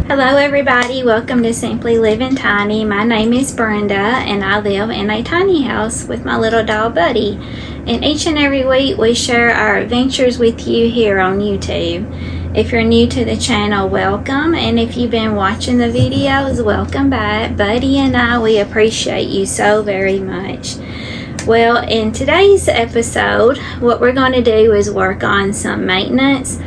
Hello everybody, welcome to Simply Living Tiny. My name is Brenda and I live in a tiny house with my little dog Buddy. And each and every week we share our adventures with you here on YouTube. If you're new to the channel, welcome, and if you've been watching the videos, welcome back. Buddy and I, we appreciate you so very much. Well, in today's episode, what we're going to do is work on some maintenance.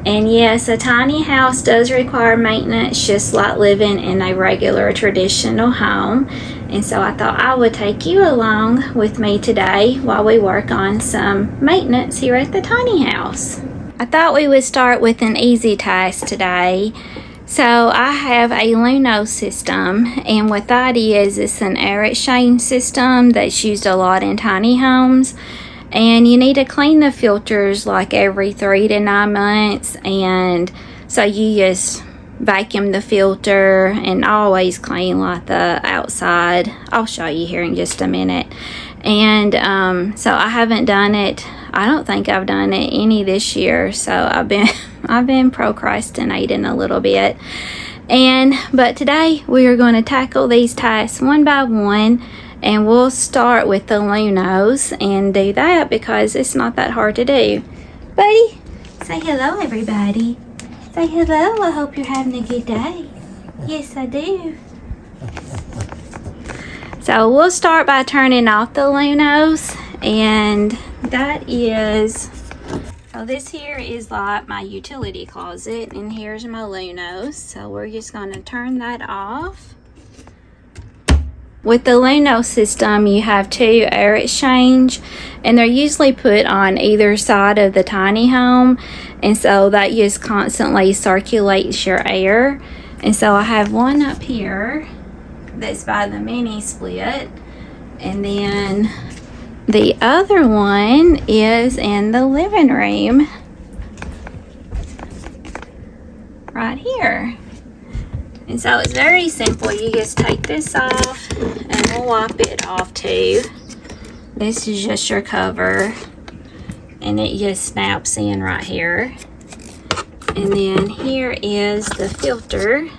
And yes, a tiny house does require maintenance, just like living in a regular traditional home. And so I thought I would take you along with me today while we work on some maintenance here at the tiny house. I thought we would start with an easy task today. So I have a Lunos system, and what that is, it's an air exchange system that's used a lot in tiny homes. And you need to clean the filters like every 3 to 9 months. And so you just vacuum the filter and always clean like the outside. I'll show you here in just a minute. And so I haven't done it. I don't think I've done it any this year. So I've been procrastinating a little bit. But today we are going to tackle these tasks one by one. And we'll start with the Lunos and do that because it's not that hard to do. Buddy, say hello everybody. Say hello, I hope you're having a good day. Yes, I do. So we'll start by turning off the Lunos, and that is, so this here is like my utility closet, and here's my Lunos. So we're just going to turn that off. With the Lunos system, you have 2 air exchange, and they're usually put on either side of the tiny home, and so that just constantly circulates your air. And so I have one up here that's by the mini split, and then the other one is in the living room right here. And so it's very simple. You just take this off, and we'll wipe it off too. This is just your cover, and it just snaps in right here. And then here is the filter,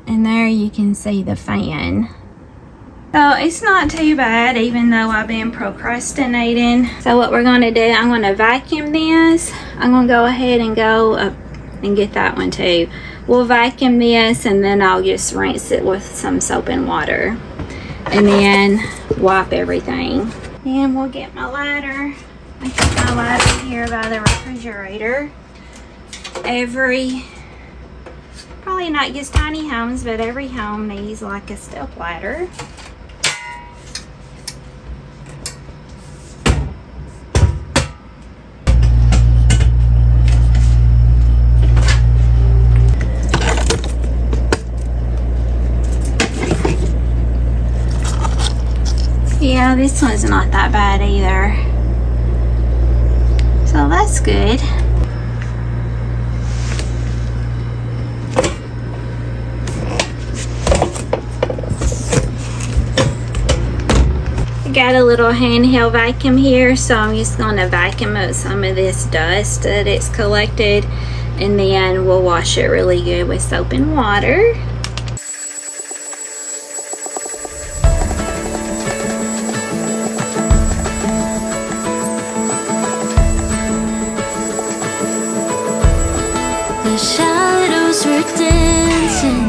and there you can see the fan. So it's not too bad, even though I've been procrastinating. So what we're going to do, I'm going to vacuum this. I'm going to go ahead and go up and get that one too. We'll vacuum this, and then I'll just rinse it with some soap and water, and then wipe everything. And we'll get my ladder. I keep my ladder here by the refrigerator. Probably not just tiny homes, but every home needs like a step ladder. Yeah, this one's not that bad either. So that's good. I got a little handheld vacuum here, so I'm just going to vacuum up some of this dust that it's collected, and then we'll wash it really good with soap and water. Shadows were dancing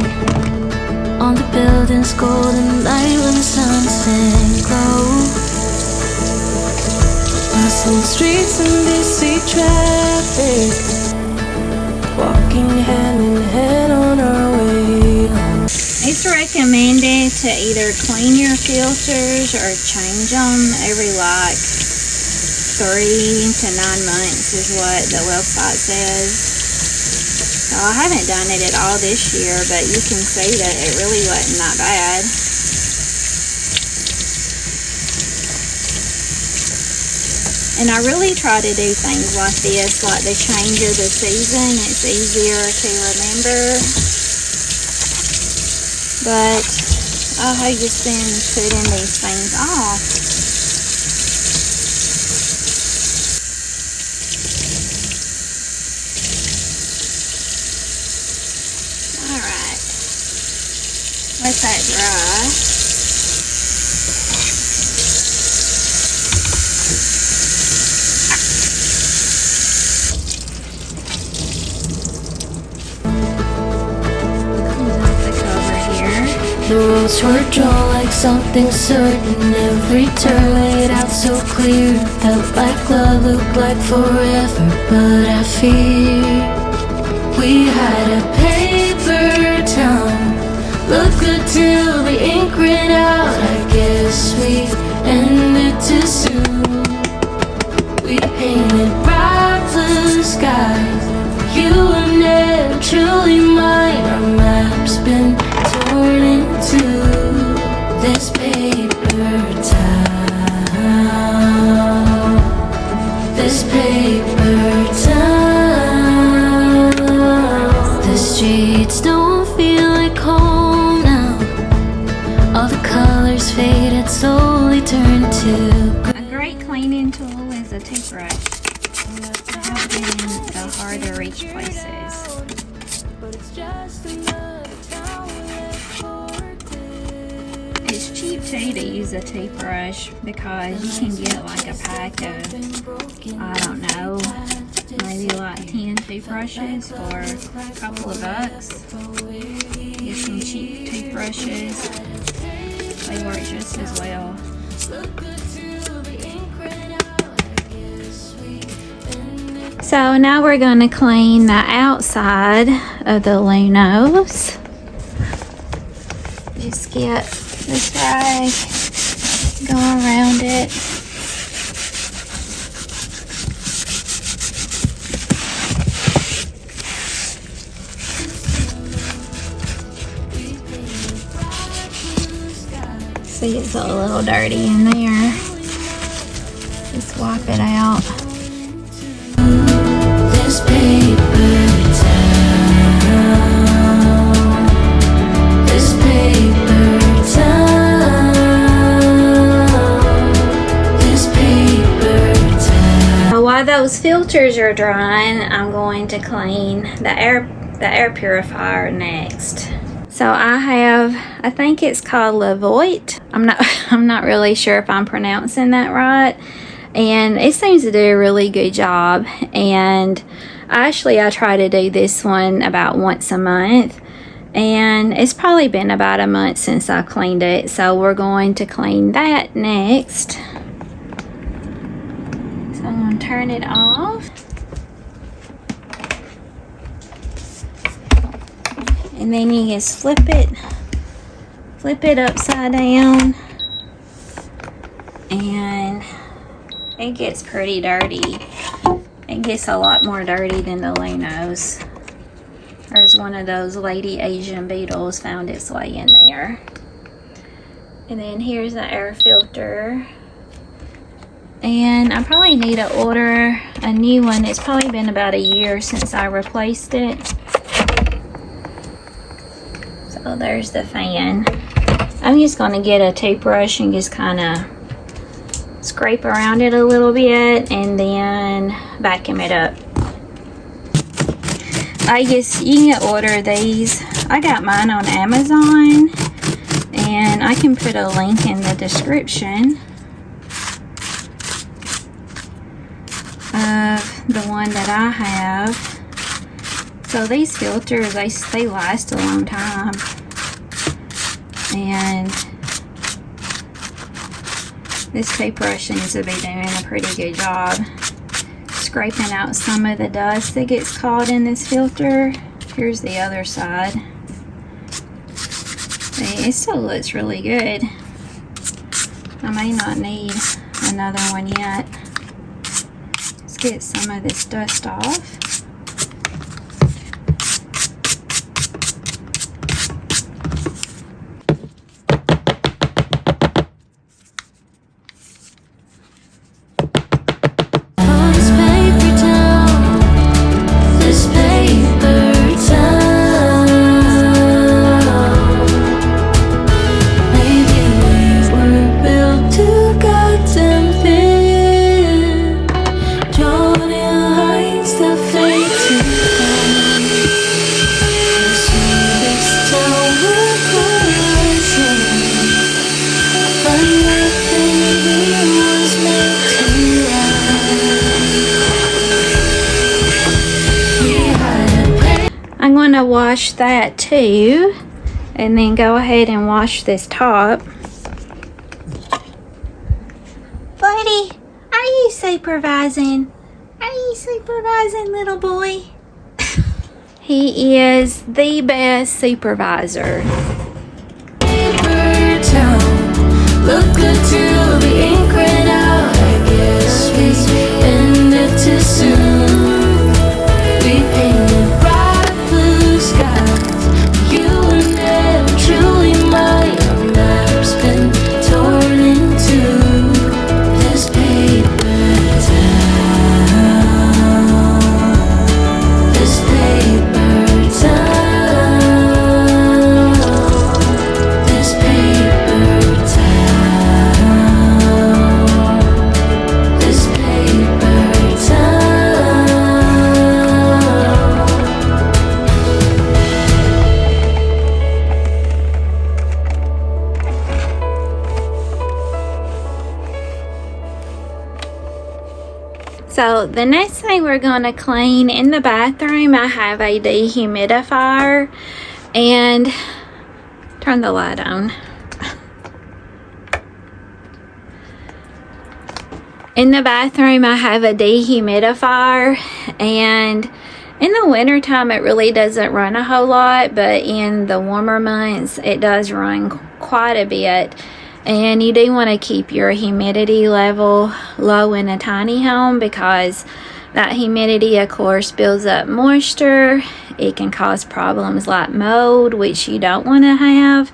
on the building's golden light when the sunset glowed. Passing streets and busy traffic, walking hand in hand on our way home. It's recommended to either clean your filters or change them every like 3 to 9 months is what the website says. So I haven't done it at all this year, but you can see that it really wasn't that bad. And I really try to do things like this, like the change of the season. It's easier to remember. But I have just been putting these things off. Let that dry. The roads were drawn like something certain. Every turn laid out so clear. Felt like love, looked like forever, but I fear we had a paper town. Looked good till the ink ran out. I guess we ended too soon. We painted bright blue skies. You were never truly mine. Our map's been torn into this paper town. This paper town. The streets don't feel like home now. All the colors faded, slowly turned to A great cleaning tool is a toothbrush. To help get in the hard to reach places. It's cheap too to use a toothbrush because you can get like a pack of, I don't know, maybe like 10 toothbrushes for a couple of bucks. Get some cheap toothbrushes. They work just as well. So now we're going to clean the outside of the Lunos. Just get this rag, go around it. See, it's a little dirty in there. Just wipe it out. this paper town. This paper town. This paper town. While those filters are drying, I'm going to clean the air purifier next. So I think it's called Levoit. I'm not really sure if I'm pronouncing that right. And it seems to do a really good job. And I try to do this one about once a month. And it's probably been about a month since I cleaned it. So we're going to clean that next. So I'm going to turn it off. And then you just flip it upside down, and it gets pretty dirty. It gets a lot more dirty than the Lunos. There's one of those lady Asian beetles found its way in there. And then here's the air filter. And I probably need to order a new one. It's probably been about a year since I replaced it. So there's the fan. I'm just going to get a toothbrush and just kind of scrape around it a little bit and then vacuum it up. You can order these. I got mine on Amazon, and I can put a link in the description of the one that I have. So these filters, they last a long time, and this toothbrush seems to be doing a pretty good job scraping out some of the dust that gets caught in this filter. Here's the other side. See, it still looks really good. I may not need another one yet. Let's get some of this dust off. The wash that too, and then go ahead and wash this top. Buddy, are you supervising? Are you supervising, little boy? He is the best supervisor. Paper town, look good till the ink ran out. I guess we ended too soon. We painted bright blue skies. You were never truly mine. Our maps been torn in two. This paper town. This paper town. This paper town. This paper town. So the next thing we're going to clean in the bathroom, I have a dehumidifier, and turn the light on. In the bathroom, I have a dehumidifier, and in the wintertime, it really doesn't run a whole lot, but in the warmer months, it does run quite a bit. And you do want to keep your humidity level low in a tiny home, because that humidity, of course, builds up moisture. It can cause problems like mold, which you don't want to have,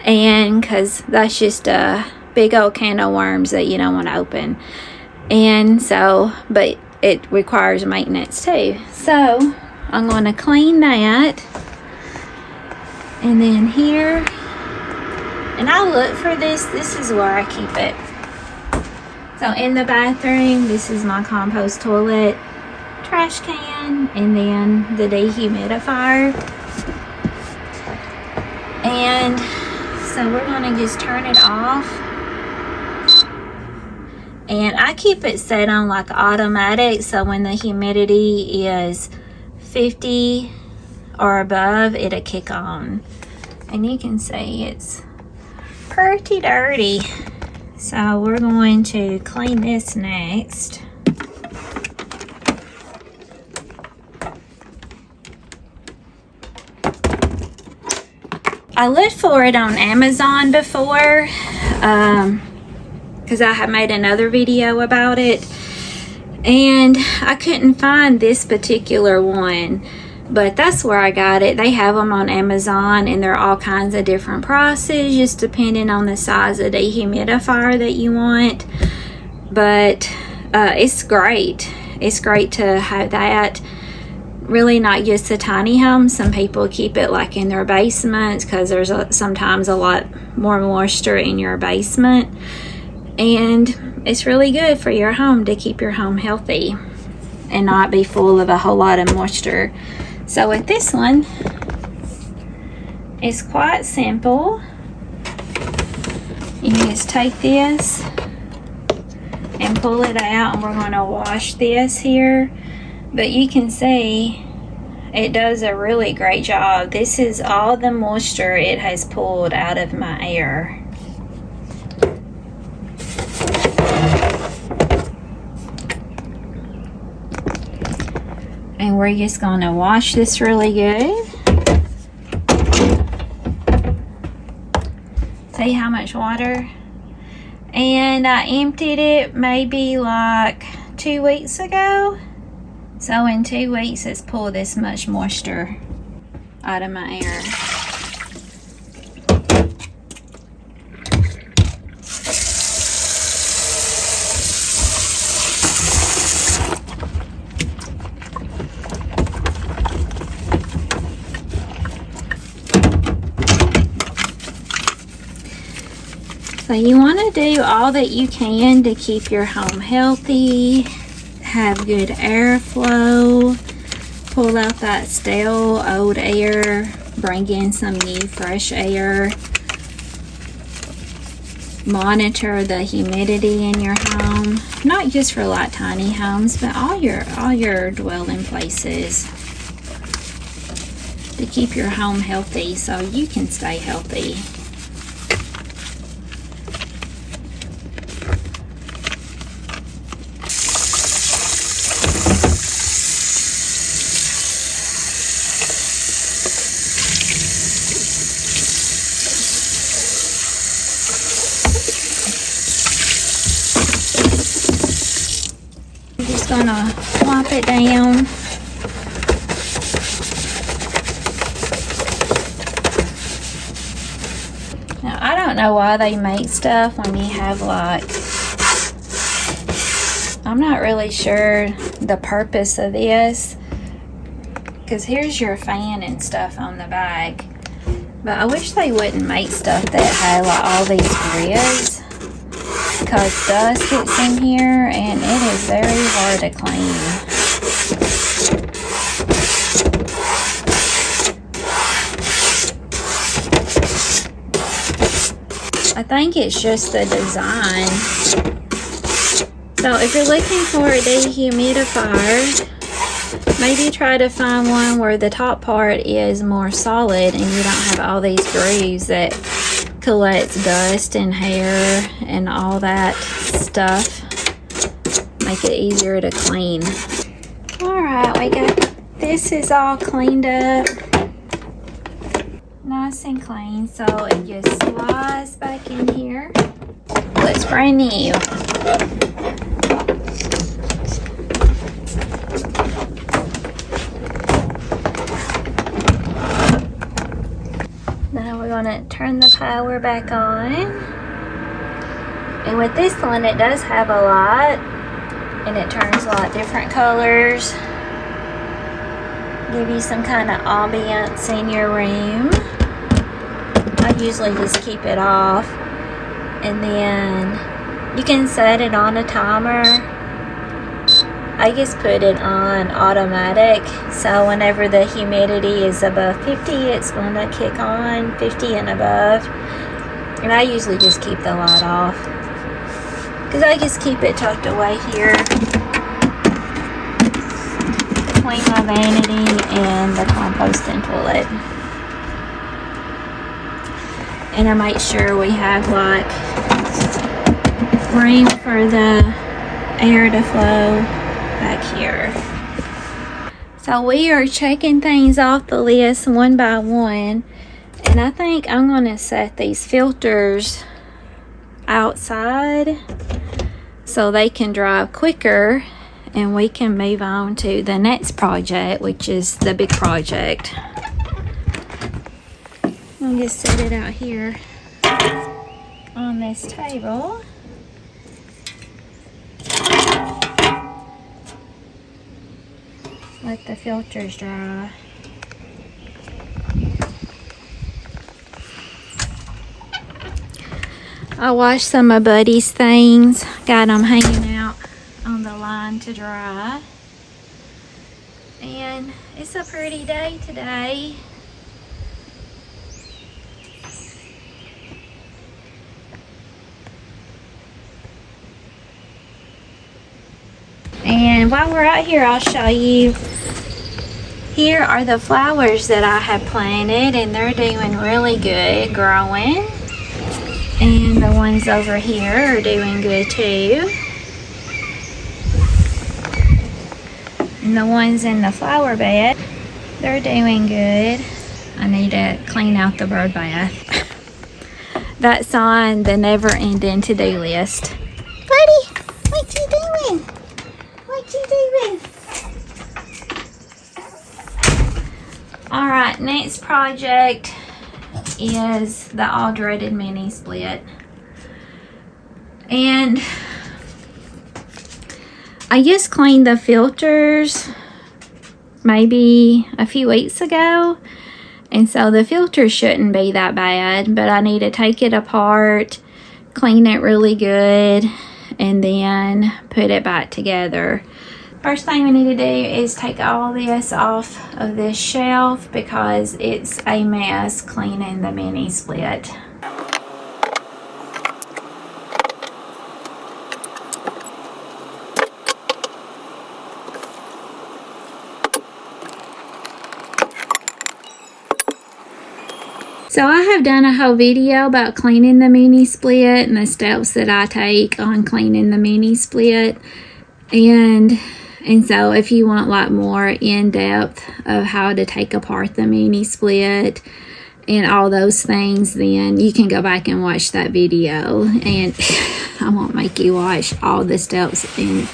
and because that's just a big old can of worms that you don't want to open. And so, but it requires maintenance too. So I'm going to clean that, and then here. And I look for this. This is where I keep it. So in the bathroom, this is my compost toilet, trash can, and then the dehumidifier. And so we're going to just turn it off. And I keep it set on like automatic, so when the humidity is 50 or above, it'll kick on. And you can see it's pretty dirty. So we're going to clean this next. I looked for it on Amazon before, because I have made another video about it, and I couldn't find this particular one. But that's where I got it. They have them on Amazon, and they're all kinds of different prices, just depending on the size of dehumidifier that you want. But it's great. It's great to have that. Really not just the tiny homes. Some people keep it like in their basements, because there's sometimes a lot more moisture in your basement. And it's really good for your home to keep your home healthy and not be full of a whole lot of moisture. So with this one, it's quite simple. You just take this and pull it out, and we're going to wash this here. But you can see it does a really great job. This is all the moisture it has pulled out of my air. And we're just going to wash this really good. See how much water? And I emptied it maybe like 2 weeks ago. So in 2 weeks, it's pulled this much moisture out of my air. So you want to do all that you can to keep your home healthy, have good airflow, pull out that stale old air, bring in some new fresh air, monitor the humidity in your home, not just for like tiny homes, but all your dwelling places. to keep your home healthy so you can stay healthy. I'm just gonna wipe it down. Now, I don't know why they make stuff when you have, like, I'm not really sure the purpose of this, because here's your fan and stuff on the back, but I wish they wouldn't make stuff that had like all these grids, because dust gets in here and it is very hard to clean. I think it's just the design. So if you're looking for a dehumidifier, maybe try to find one where the top part is more solid and you don't have all these grooves that collects dust and hair and all that stuff. Make it easier to clean. Alright, we got this is all cleaned up. Nice and clean, so it just slides back in here. Looks brand new. Now we're gonna turn the power back on. And with this one, it does have a light, and it turns like different colors. Give you some kind of ambience in your room. I usually just keep it off, and then you can set it on a timer. I just put it on automatic, so whenever the humidity is above 50, it's going to kick on 50 and above. And I usually just keep the light off, because I just keep it tucked away here between my vanity and the composting toilet. And I make sure we have like room for the air to flow back here. So we are checking things off the list one by one, and I think I'm going to set these filters outside so they can dry quicker, and we can move on to the next project, which is the big project. I'll just set it out here on this table. Let the filters dry. I washed some of Buddy's things. Got them hanging out on the line to dry. And it's a pretty day today. And while we're out here, I'll show you. Here are the flowers that I have planted, and they're doing really good growing. And the ones over here are doing good too. And the ones in the flower bed, they're doing good. I need to clean out the bird bath. That's on the never-ending to-do list. Buddy, what you doing? What you doing? Alright, next project is the all-dreaded mini split. And I just cleaned the filters maybe a few weeks ago, and so the filters shouldn't be that bad, but I need to take it apart, clean it really good, and then put it back together. First thing we need to do is take all this off of this shelf because it's a mess cleaning the mini split. So I have done a whole video about cleaning the mini split and the steps that I take on cleaning the mini split. And so if you want like more in depth of how to take apart the mini split and all those things, then you can go back and watch that video. And I won't make you watch all the steps in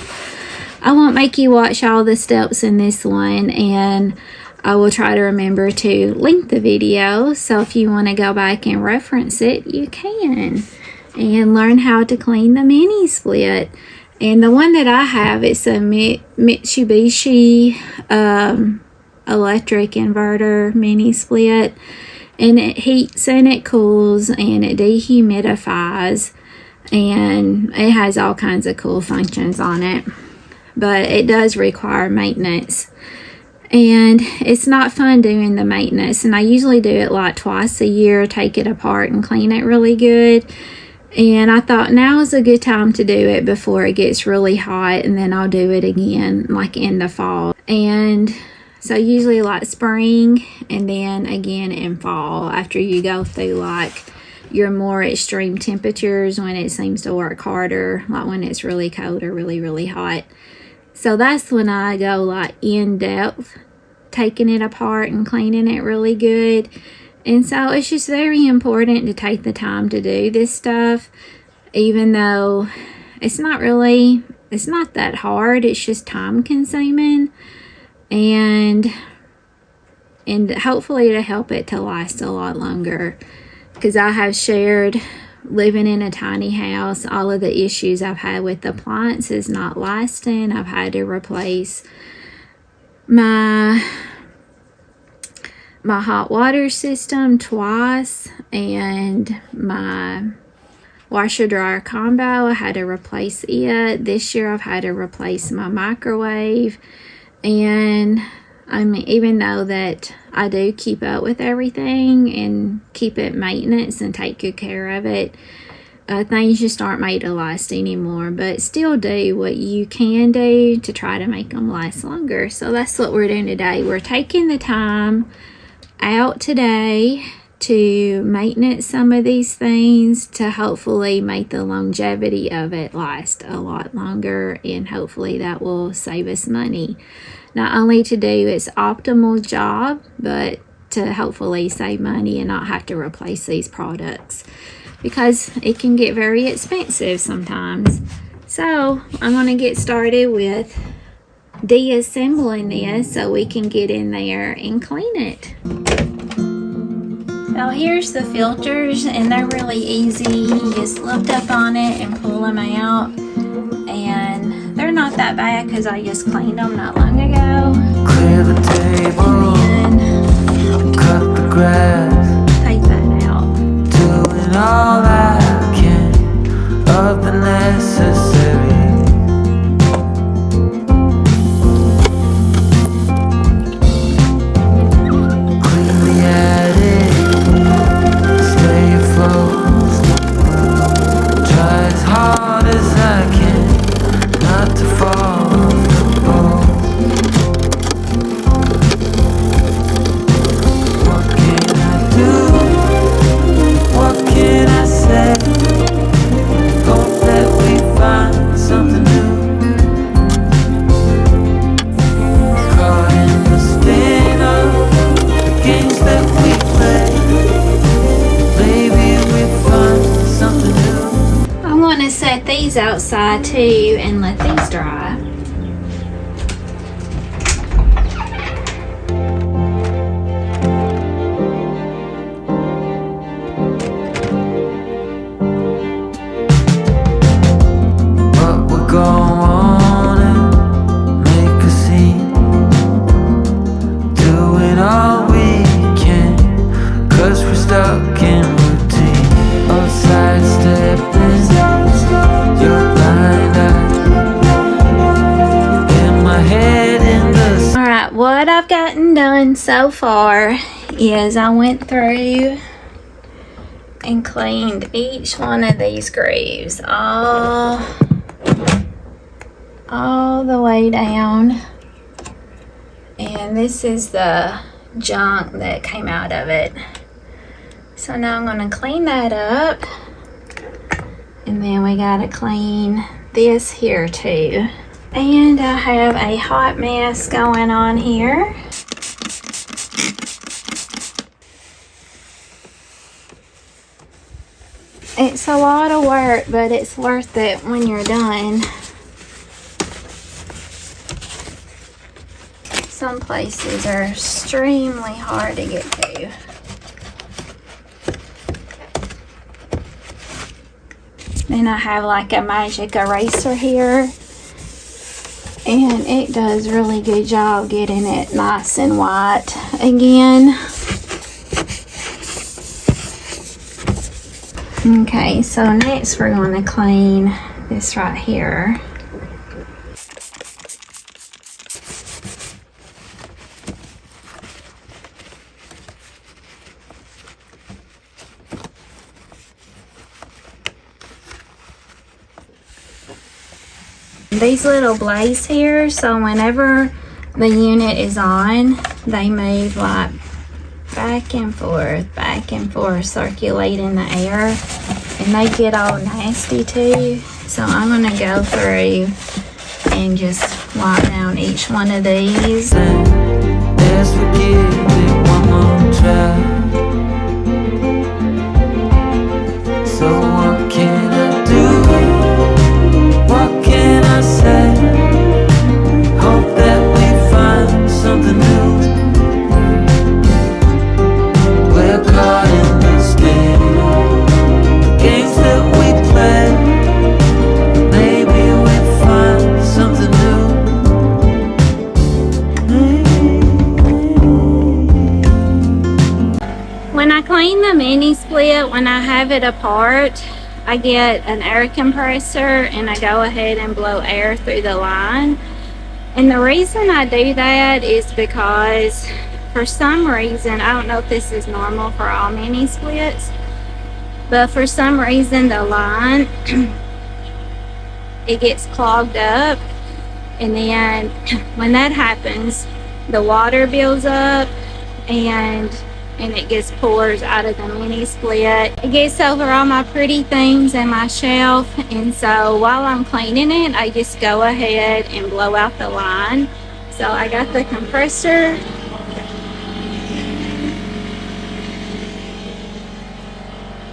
this one, and I will try to remember to link the video, so if you want to go back and reference it, you can, and learn how to clean the mini split. And the one that I have, it's a Mitsubishi electric inverter mini split, and it heats and it cools and it dehumidifies, and it has all kinds of cool functions on it, but it does require maintenance. And it's not fun doing the maintenance, and I usually do it like twice a year, take it apart and clean it really good. And I thought now is a good time to do it before it gets really hot, and then I'll do it again like in the fall. And so usually like spring and then again in fall, after you go through like your more extreme temperatures when it seems to work harder, like when it's really cold or really, really hot. So that's when I go like in depth, taking it apart and cleaning it really good. And so it's just very important to take the time to do this stuff, even though it's not that hard. It's just time consuming, and hopefully to help it to last a lot longer. Because I have shared, living in a tiny house, all of the issues I've had with appliances not lasting. I've had to replace my hot water system twice, and my washer dryer combo, I had to replace it. This year I've had to replace my microwave. And I mean, even though that I do keep up with everything and keep it maintenance and take good care of it, things just aren't made to last anymore. But still do what you can do to try to make them last longer. So that's what we're doing today. We're taking the time out today to maintenance some of these things to hopefully make the longevity of it last a lot longer, and hopefully that will save us money. Not only to do its optimal job, but to hopefully save money and not have to replace these products, because it can get very expensive sometimes. So I'm going to get started with deassembling this so we can get in there and clean it. Now here's the filters, and they're really easy. You just lift up on it and pull them out, and they're not that bad because I just cleaned them not long ago. Clear the table, and then cut the grass, take that out. doing all I can of the necessary. Clean the attic, stay afloat, try as hard as I can not to fall off the boat. What can I do? What can I say? Hope that we find something new. Caught in the spin of the games that we play. Maybe we find something new. I want to set these outside too and let these dry. But we're going to make a scene, doing all we can, 'cause we're stuck in routine of sidestepping your blind eye in my head in the Alright, what I've gotten done so far is I went through and cleaned each one of these grooves all the way down. And this is the junk that came out of it. So now I'm going to clean that up. And then we got to clean this here too. And I have a hot mess going on here. It's a lot of work, but it's worth it when you're done. Some places are extremely hard to get to. Then I have like a magic eraser here, and it does really good job getting it nice and white again. Okay, so next we're going to clean this right here. These little blades here, so whenever the unit is on, they move like back and forth, circulating the air, and they get all nasty too. So I'm gonna go through and just wipe down each one of these. Let's forgive it one more try. So what can I do? What can I say? Hope that we find something new. We're caught in this game, the games that we play. Maybe we'll find something new. When I clean the mini split, when I have it apart, I get an air compressor and I go ahead and blow air through the line. And the reason I do that is because for some reason, I don't know if this is normal for all mini splits, but for some reason the line it gets clogged up, and then when that happens, the water builds up and it gets pours out of the mini split. It gets over all my pretty things and my shelf, and so while I'm cleaning it, I just go ahead and blow out the line. So I got the compressor,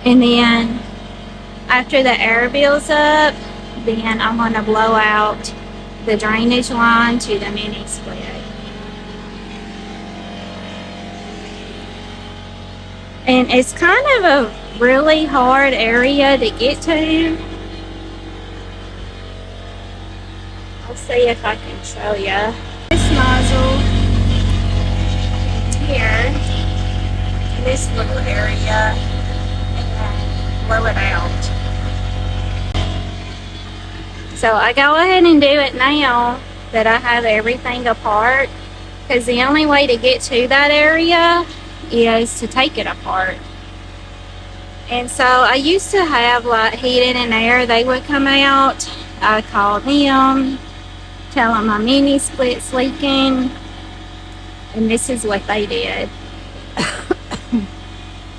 and then after the air builds up, then I'm going to blow out the drainage line to the mini split. And it's kind of a really hard area to get to. I'll see if I can show you. This nozzle here, this little area, and blow it out. So I go ahead and do it now that I have everything apart, because the only way to get to that area is to take it apart. And so I used to have like heated and air, they would come out. I called them, tell them my mini split's leaking, and this is what they did.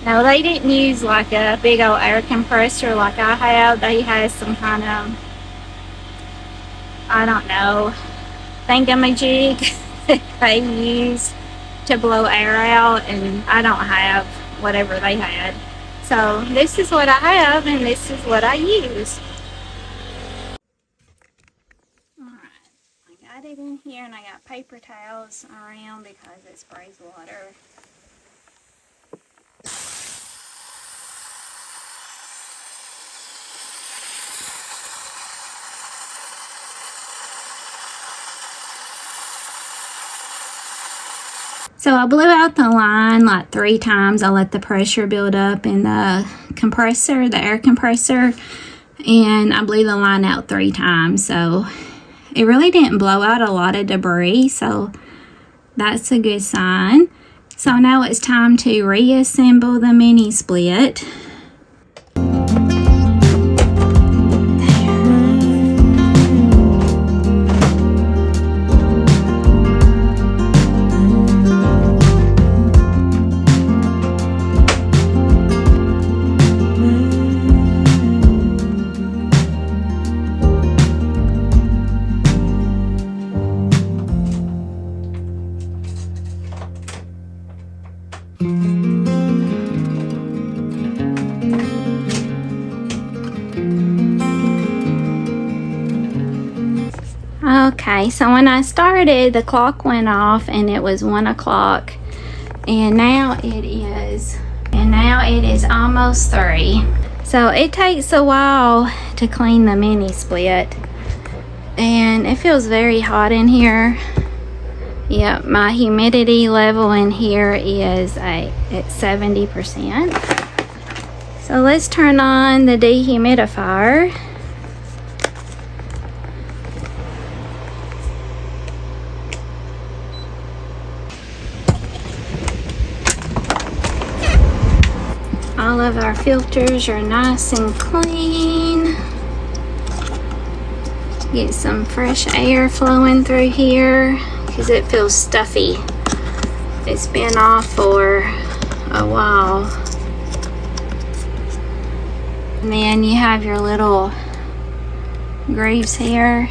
No, they didn't use like a big old air compressor like I have. They had some kind of, I don't know, thingamajig that they use to blow air out, and I don't have whatever they had. So this is what I have, and this is what I use. Alright, I got it in here, and I got paper towels around because it sprays water. So I blew out the line like 3 times. I let the pressure build up in the compressor, the air compressor, and I blew the line out 3 times. So it really didn't blow out a lot of debris, so that's a good sign. So now it's time to reassemble the mini split. Okay, so when I started, the clock went off and it was 1 o'clock, and now it is almost 3. So it takes a while to clean the mini split, and it feels very hot in here. Yep, my humidity level in here is at 70%. So let's turn on the dehumidifier. All of our filters are nice and clean. Get some fresh air flowing through here because it feels stuffy. It's been off for a while. And then you have your little grooves here.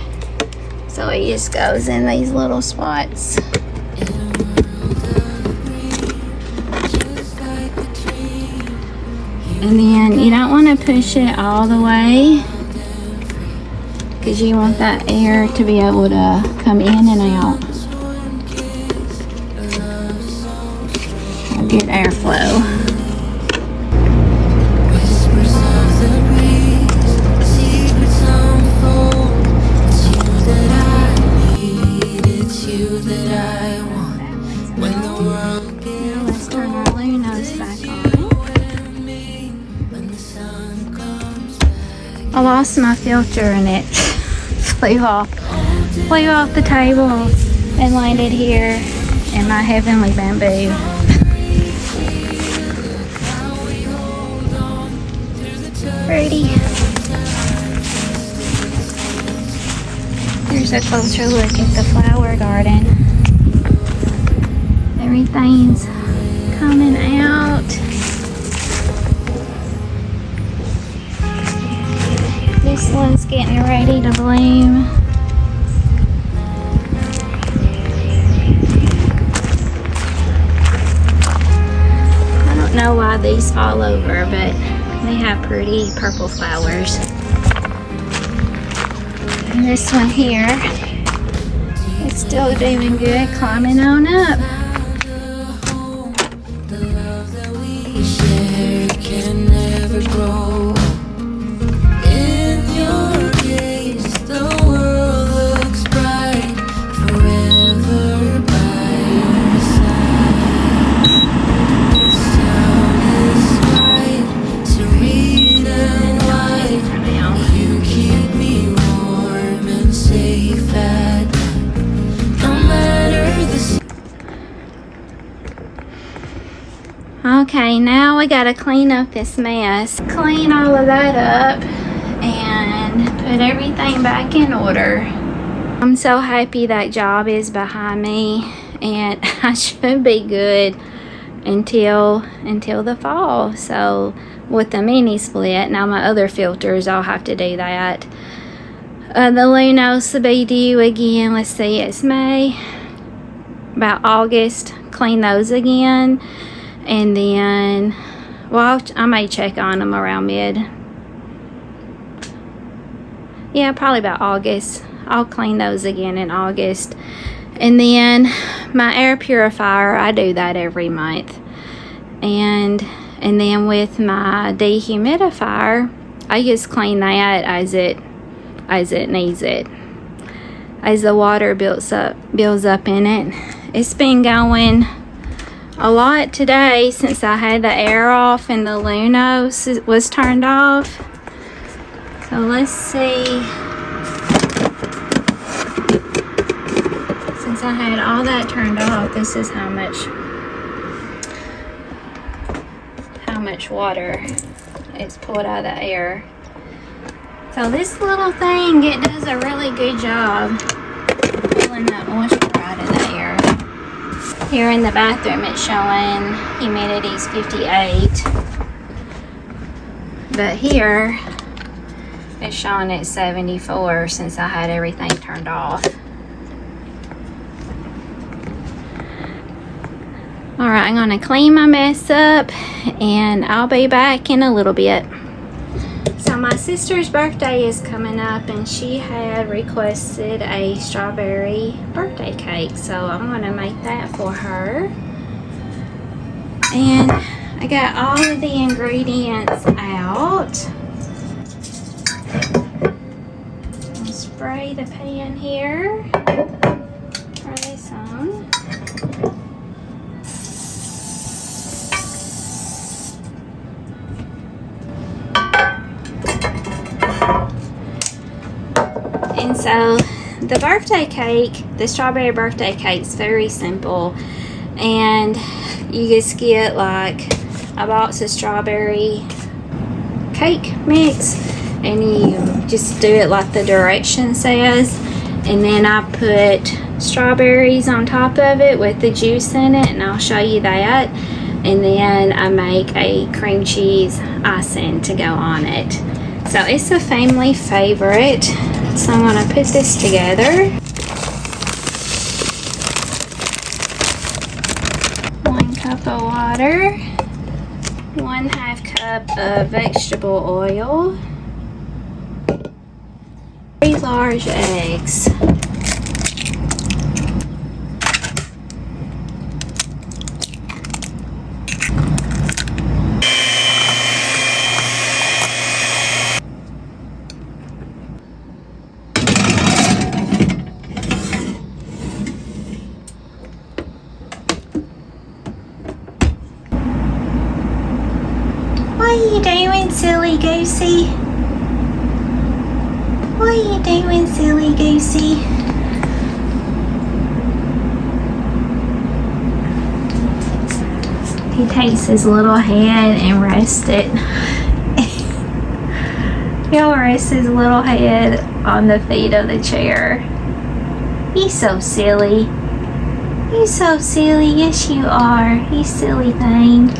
So it just goes in these little spots. And then you don't want to push it all the way because you want that air to be able to come in and out. Good airflow. Now let's turn our Lunos back on. I lost my filter and it flew off the table and landed here in my heavenly bamboo. Pretty. Here's a closer look at the flower garden. Everything's coming out. This one's getting ready to bloom. I don't know why these fall over, but they have pretty purple flowers. And this one here is still doing good, climbing on up. Okay, now we gotta clean up this mess. Clean all of that up and put everything back in order. I'm so happy that job is behind me, and I should be good until the fall. So with the mini split, now my other filters, I'll have to do that. The Lunos will be due again. Let's see, it's May, about August. Clean those again. And then, well, I may check on them around mid. Yeah, probably about August. I'll clean those again in August. And then my air purifier, I do that every month. And then with my dehumidifier, I just clean that as it needs it. As the water builds up in it. It's been going a lot today since I had the air off and the Lunos was turned off. So let's see. Since I had all that turned off, this is how much water is pulled out of the air. So this little thing, it does a really good job pulling that moisture out of the air. Here in the bathroom, it's showing humidity's 58. But here, it's showing it's 74 since I had everything turned off. Alright, I'm going to clean my mess up and I'll be back in a little bit. So So my sister's birthday is coming up, and she had requested a strawberry birthday cake, so I'm going to make that for her. And I got all of the ingredients out. I'll spray the pan here. Try this on. And so the birthday cake, the strawberry birthday cake, is very simple, and you just get like a box of strawberry cake mix, and you just do it like the direction says, and then I put strawberries on top of it with the juice in it, and I'll show you that. And then I make a cream cheese icing to go on it. So it's a family favorite. So I'm going to put this together. 1 cup of water, 1/2 cup of vegetable oil, 3 large eggs. What are you doing, silly goosey? What are you doing, silly goosey? He takes his little head and rests it. He'll rest his little head on the feet of the chair. He's so silly. You're so silly. Yes, you are. You silly thing.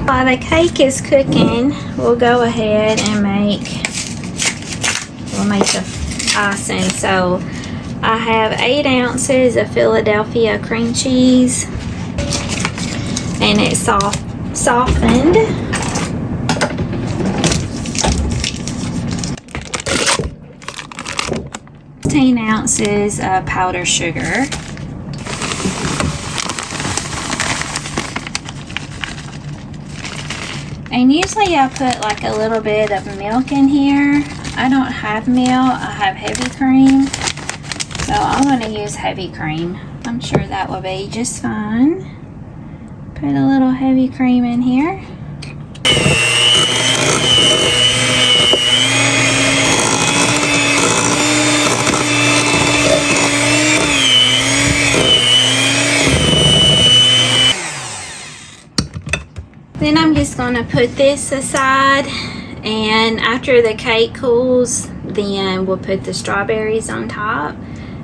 While the cake is cooking, we'll go ahead and make the icing. So I have 8 ounces of Philadelphia cream cheese, and it's softened. 16 ounces of powdered sugar. And usually I put like a little bit of milk in here. I don't have milk, I have heavy cream. So I'm going to use heavy cream. I'm sure that will be just fine. Put a little heavy cream in here. Then I'm just going to put this aside, and after the cake cools, then we'll put the strawberries on top,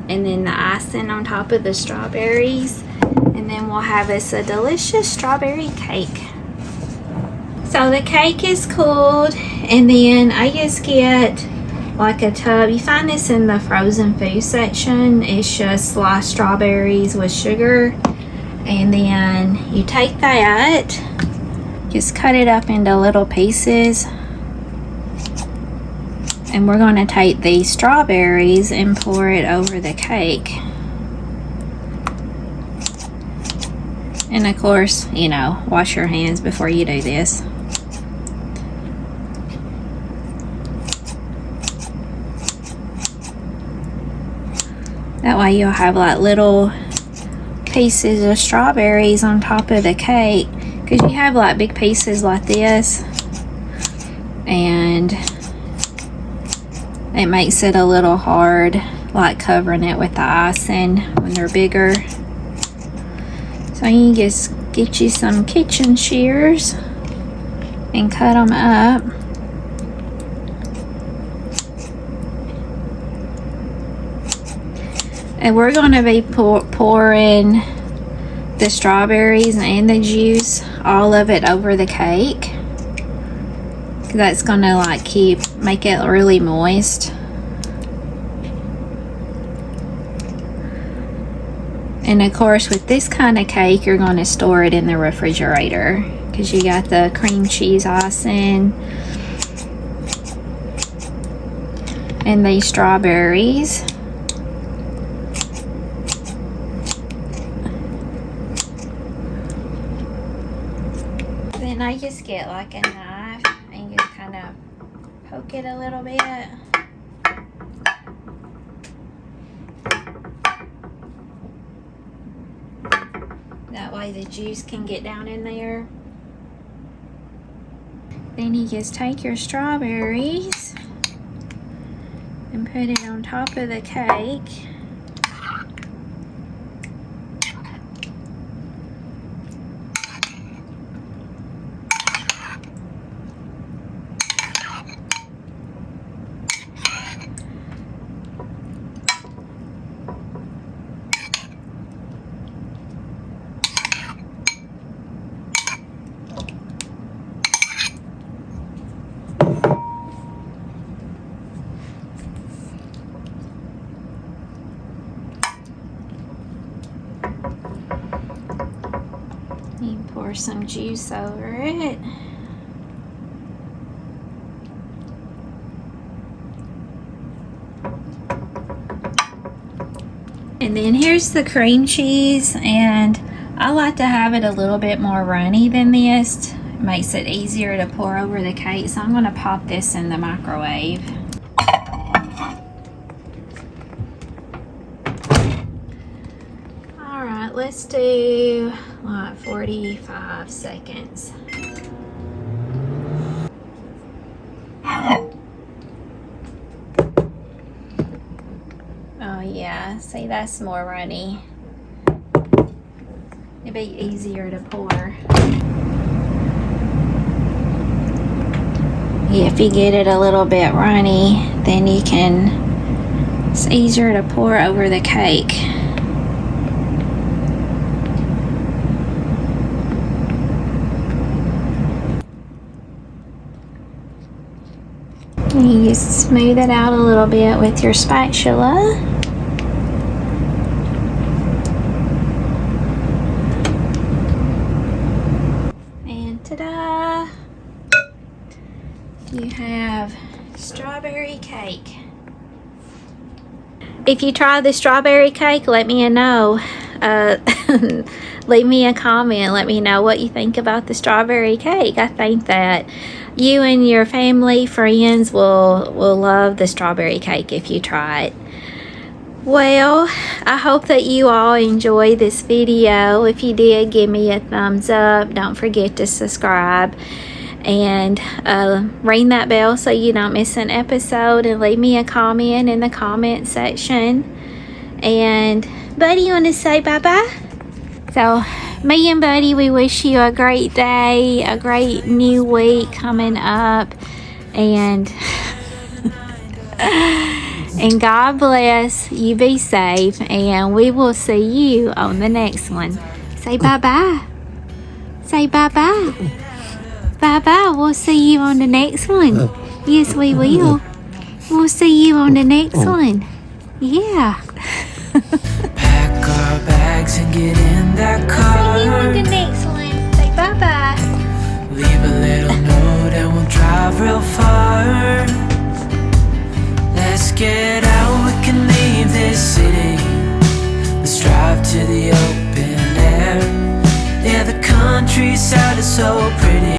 and then the icing on top of the strawberries, and then we'll have us a delicious strawberry cake. So the cake is cooled, and then I just get like a tub. You find this in the frozen food section. It's just sliced strawberries with sugar, and then you take that, just cut it up into little pieces, and we're going to take these strawberries and pour it over the cake. And of course, you know, wash your hands before you do this. That way you'll have like little pieces of strawberries on top of the cake. Because you have like big pieces like this, and it makes it a little hard, like covering it with the icing when they're bigger. So you just get you some kitchen shears and cut them up. And we're going to be pouring the strawberries and the juice, all of it over the cake. That's gonna like make it really moist. And of course, with this kind of cake, you're going to store it in the refrigerator because you got the cream cheese icing and these strawberries. Then I just get like a knife and just kind of poke it a little bit. That way the juice can get down in there. Then you just take your strawberries and put it on top of the cake. You pour some juice over it. And then here's the cream cheese, and I like to have it a little bit more runny than this. It makes it easier to pour over the cake, so I'm going to pop this in the microwave. Alright, let's do like 45 seconds. Oh yeah, see, that's more runny. It'd be easier to pour. If you get it a little bit runny, then it's easier to pour over the cake. And you just smooth it out a little bit with your spatula. And ta-da! You have strawberry cake. If you try the strawberry cake, let me know. Leave me a comment. Let me know what you think about the strawberry cake. I think that you and your family, friends will love the strawberry cake if you try it. Well, I hope that you all enjoyed this video. If you did, give me a thumbs up. Don't forget to subscribe and ring that bell so you don't miss an episode, and leave me a comment in the comment section. And Buddy, you want to say bye-bye? So me and Buddy, we wish you a great day, a great new week coming up, and and God bless. You be safe, and we will see you on the next one. Say bye-bye. Say bye-bye. Bye-bye. We'll see you on the next one. Yes, we will. We'll see you on the next one. Yeah. Pack our bags and get in that car. See you on the next one. Say bye-bye. Leave a little note and we'll drive real far. Let's get out, we can leave this city. Let's drive to the open air. Yeah, the countryside is so pretty.